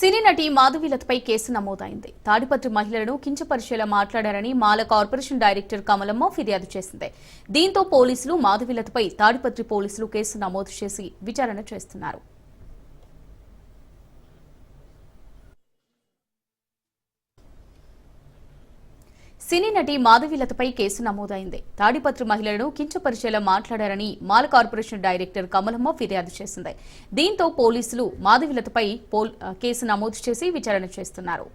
సినీ నటి మాధవీలతపై కేసు నమోదైంది. తాడిపత్రి మహిళలను కించపరిచేలా మాట్లాడారని మాల కార్పొరేషన్ డైరెక్టర్ కమలమ్మ ఫిర్యాదు చేసింది. దీంతో పోలీసులు మాధవీలతపై తాడిపత్రి పోలీసులు కేసు నమోదు చేసి విచారణ చేస్తున్నారు. సినీ నటి మాధవీలతపై కేసు నమోదైంది. తాడిపత్రి మహిళలను కించపరిచేలా మాట్లాడారని మాల కార్పొరేషన్ డైరెక్టర్ కమలమ్మ ఫిర్యాదు చేసింది. దీంతో పోలీసులు మాధవీలతపై కేసు నమోదు చేసి విచారణ చేస్తున్నారు.